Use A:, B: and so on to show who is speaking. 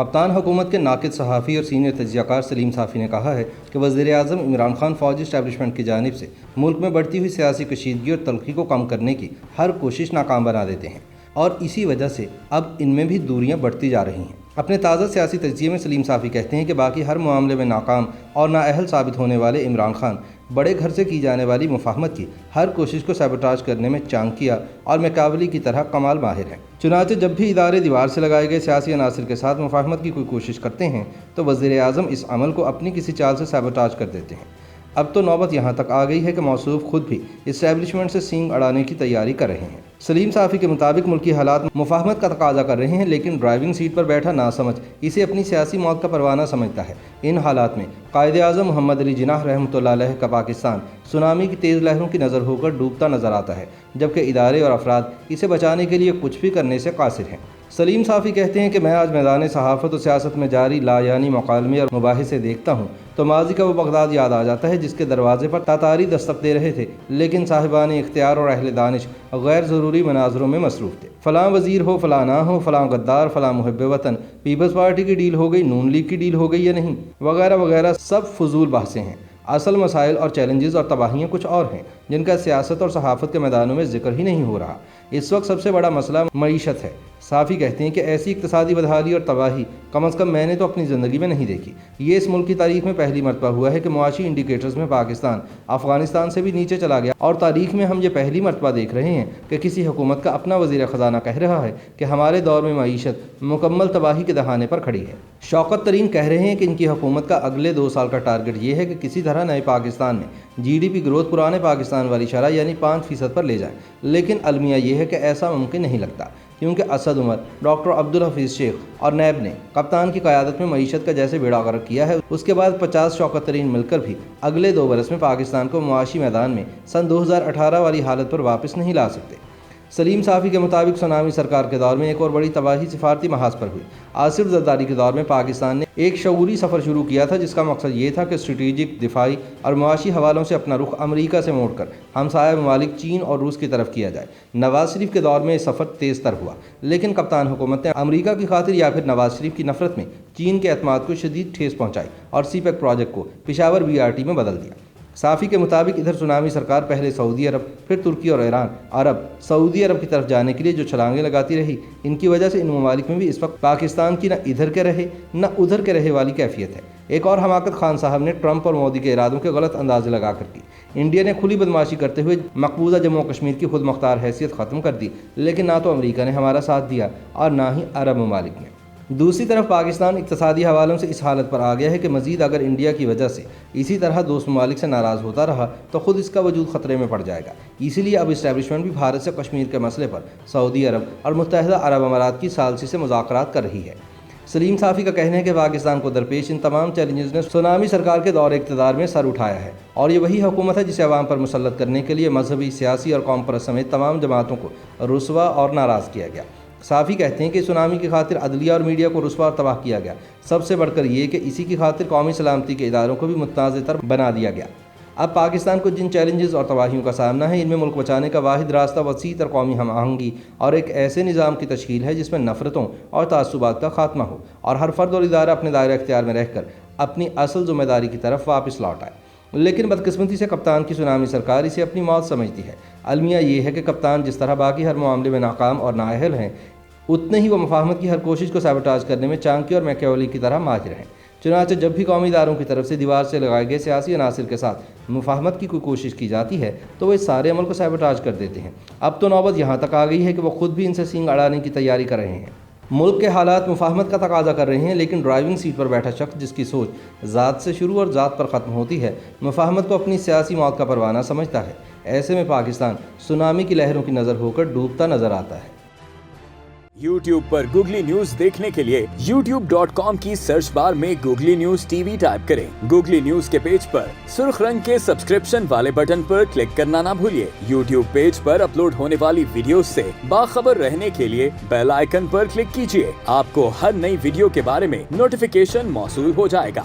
A: کپتان حکومت کے ناقد صحافی اور سینئر تجزیہ کار سلیم صافی نے کہا ہے کہ وزیر اعظم عمران خان فوجی اسٹیبلشمنٹ کی جانب سے ملک میں بڑھتی ہوئی سیاسی کشیدگی اور تلخی کو کم کرنے کی ہر کوشش ناکام بنا دیتے ہیں اور اسی وجہ سے اب ان میں بھی دوریاں بڑھتی جا رہی ہیں۔ اپنے تازہ سیاسی تجزیے میں سلیم صافی کہتے ہیں کہ باقی ہر معاملے میں ناکام اور نااہل ثابت ہونے والے عمران خان بڑے گھر سے کی جانے والی مفاہمت کی ہر کوشش کو سیبوٹاژ کرنے میں چانکیا اور میکاولی کی طرح کمال ماہر ہیں۔ چنانچہ جب بھی ادارے دیوار سے لگائے گئے سیاسی عناصر کے ساتھ مفاہمت کی کوئی کوشش کرتے ہیں تو وزیر اعظم اس عمل کو اپنی کسی چال سے سیبوٹاژ کر دیتے ہیں۔ اب تو نوبت یہاں تک آ گئی ہے کہ موصوف خود بھی اسٹیبلشمنٹ سے سینگ اڑانے کی تیاری کر رہے ہیں۔ سلیم صافی کے مطابق ملکی حالات مفاہمت کا تقاضا کر رہے ہیں، لیکن ڈرائیونگ سیٹ پر بیٹھا ناسمجھ اسے اپنی سیاسی موت کا پروانہ سمجھتا ہے۔ ان حالات میں قائد اعظم محمد علی جناح رحمۃ اللہ علیہ کا پاکستان سونامی کی تیز لہروں کی نظر ہو کر ڈوبتا نظر آتا ہے، جبکہ ادارے اور افراد اسے بچانے کے لیے کچھ بھی کرنے سے قاصر ہیں۔ سلیم صافی کہتے ہیں کہ میں آج میدان صحافت و سیاست میں جاری لایعنی مکالمے اور مباحثے دیکھتا ہوں تو ماضی کا وہ بغداد یاد آ جاتا ہے جس کے دروازے پر تاتاری دستک دے رہے تھے، لیکن صاحبان اختیار اور اہل دانش غیر ضروری مناظروں میں مصروف تھے۔ فلاں وزیر ہو، فلاں نہ ہو، فلاں غدار، فلاں محب وطن، پیپلز پارٹی کی ڈیل ہو گئی، نون لیگ کی ڈیل ہو گئی یا نہیں، وغیرہ وغیرہ، سب فضول بحثیں ہیں۔ اصل مسائل اور چیلنجز اور تباہیاں کچھ اور ہیں جن کا سیاست اور صحافت کے میدانوں میں ذکر ہی نہیں ہو رہا۔ اس وقت سب سے بڑا مسئلہ معیشت ہے۔ صافی کہتے ہیں کہ ایسی اقتصادی بدحالی اور تباہی کم از کم میں نے تو اپنی زندگی میں نہیں دیکھی۔ یہ اس ملک کی تاریخ میں پہلی مرتبہ ہوا ہے کہ معاشی انڈیکیٹرز میں پاکستان افغانستان سے بھی نیچے چلا گیا، اور تاریخ میں ہم یہ پہلی مرتبہ دیکھ رہے ہیں کہ کسی حکومت کا اپنا وزیر خزانہ کہہ رہا ہے کہ ہمارے دور میں معیشت مکمل تباہی کے دہانے پر کھڑی ہے۔ شوکت ترین کہہ رہے ہیں کہ ان کی حکومت کا اگلے 2 سال کا ٹارگٹ یہ ہے کہ کسی طرح نئے پاکستان میں جی ڈی پی گروتھ پرانے پاکستان والی شرح یعنی 5% پر لے جائیں، لیکن المیہ یہ ہے کہ ایسا ممکن نہیں لگتا، کیونکہ اسد عمر، ڈاکٹر عبدالحفیظ شیخ اور نیب نے کپتان کی قیادت میں معیشت کا جیسے بیڑا غرق کیا ہے، اس کے بعد 50 شوکت ترین مل کر بھی اگلے 2 برس میں پاکستان کو معاشی میدان میں سن 2018 والی حالت پر واپس نہیں لا سکتے۔ سلیم صافی کے مطابق سونامی سرکار کے دور میں ایک اور بڑی تباہی سفارتی محاذ پر ہوئی۔ آصف زرداری کے دور میں پاکستان نے ایک شعوری سفر شروع کیا تھا جس کا مقصد یہ تھا کہ اسٹریٹجک، دفاعی اور معاشی حوالوں سے اپنا رخ امریکہ سے موڑ کر ہمسایہ ممالک چین اور روس کی طرف کیا جائے۔ نواز شریف کے دور میں یہ سفر تیز تر ہوا، لیکن کپتان حکومت نے امریکہ کی خاطر یا پھر نواز شریف کی نفرت میں چین کے اعتماد کو شدید ٹھیس پہنچائی اور سی پیک پروجیکٹ کو پشاور BRT میں بدل دیا۔ صافی کے مطابق ادھر سونامی سرکار پہلے سعودی عرب، پھر ترکی اور ایران، عرب سعودی عرب کی طرف جانے کے لیے جو چھلانگیں لگاتی رہی، ان کی وجہ سے ان ممالک میں بھی اس وقت پاکستان کی نہ ادھر کے رہے نہ ادھر کے رہے والی کیفیت ہے۔ ایک اور حماقت خان صاحب نے ٹرمپ اور مودی کے ارادوں کے غلط اندازے لگا کر کی۔ انڈیا نے کھلی بدماشی کرتے ہوئے مقبوضہ جموں و کشمیر کی خود مختار حیثیت ختم کر دی، لیکن نہ تو امریکہ نے ہمارا ساتھ دیا اور نہ ہی عرب ممالک نے۔ دوسری طرف پاکستان اقتصادی حوالوں سے اس حالت پر آ گیا ہے کہ مزید اگر انڈیا کی وجہ سے اسی طرح دوست ممالک سے ناراض ہوتا رہا تو خود اس کا وجود خطرے میں پڑ جائے گا۔ اسی لیے اب اسٹیبلشمنٹ بھی بھارت سے کشمیر کے مسئلے پر سعودی عرب اور متحدہ عرب امارات کی ثالثی سے مذاکرات کر رہی ہے۔ سلیم صافی کا کہنا ہے کہ پاکستان کو درپیش ان تمام چیلنجز نے سونامی سرکار کے دور اقتدار میں سر اٹھایا ہے، اور یہ وہی حکومت ہے جسے عوام پر مسلط کرنے کے لیے مذہبی، سیاسی اور قوم پرست سمیت تمام جماعتوں کو رسوا اور ناراض کیا گیا۔ صافی کہتے ہیں کہ سونامی کی خاطر عدلیہ اور میڈیا کو رسوا اور تباہ کیا گیا، سب سے بڑھ کر یہ کہ اسی کی خاطر قومی سلامتی کے اداروں کو بھی متنازع تر بنا دیا گیا۔ اب پاکستان کو جن چیلنجز اور تباہیوں کا سامنا ہے، ان میں ملک بچانے کا واحد راستہ وسیع تر قومی ہم آہنگی اور ایک ایسے نظام کی تشکیل ہے جس میں نفرتوں اور تعصبات کا خاتمہ ہو اور ہر فرد اور ادارہ اپنے دائرہ اختیار میں رہ کر اپنی اصل ذمہ داری کی طرف واپس لوٹ آئے۔ لیکن بدقسمتی سے کپتان کی سونامی سرکار اسے اپنی موت سمجھتی ہے۔ المیہ یہ ہے کہ کپتان جس طرح باقی ہر معاملے میں ناکام اور نااہل ہیں، اتنے ہی وہ مفاہمت کی ہر کوشش کو سیبوٹاژ کرنے میں چانکی اور میکیولی کی طرح ماہر ہیں۔ چنانچہ جب بھی قومی اداروں کی طرف سے دیوار سے لگائے گئے سیاسی عناصر کے ساتھ مفاہمت کی کوئی کوشش کی جاتی ہے تو وہ اس سارے عمل کو سیبوٹاژ کر دیتے ہیں۔ اب تو نوبت یہاں تک آ گئی ہے کہ وہ خود بھی ان سے سینگ اڑانے کی تیاری کر رہے ہیں۔ ملک کے حالات مفاہمت کا تقاضا کر رہے ہیں، لیکن ڈرائیونگ سیٹ پر بیٹھا شخص جس کی سوچ ذات سے شروع اور ذات پر ختم ہوتی ہے، مفاہمت کو اپنی سیاسی موت کا پروانہ سمجھتا ہے۔ ایسے میں پاکستان سونامی کی لہروں کی نظر ہو کر ڈوبتا نظر آتا ہے۔
B: YouTube پر گوگلی نیوز دیکھنے کے لیے youtube.com کی سرچ بار میں گوگلی نیوز TV ٹائپ کریں۔ گوگلی نیوز کے پیج پر سرخ رنگ کے سبسکرپشن والے بٹن پر کلک کرنا نہ بھولیے۔ YouTube پیج پر اپلوڈ ہونے والی ویڈیوز سے باخبر رہنے کے لیے بیل آئیکن پر کلک کیجیے۔ آپ کو ہر نئی ویڈیو کے بارے میں نوٹیفیکیشن موصول ہو جائے گا۔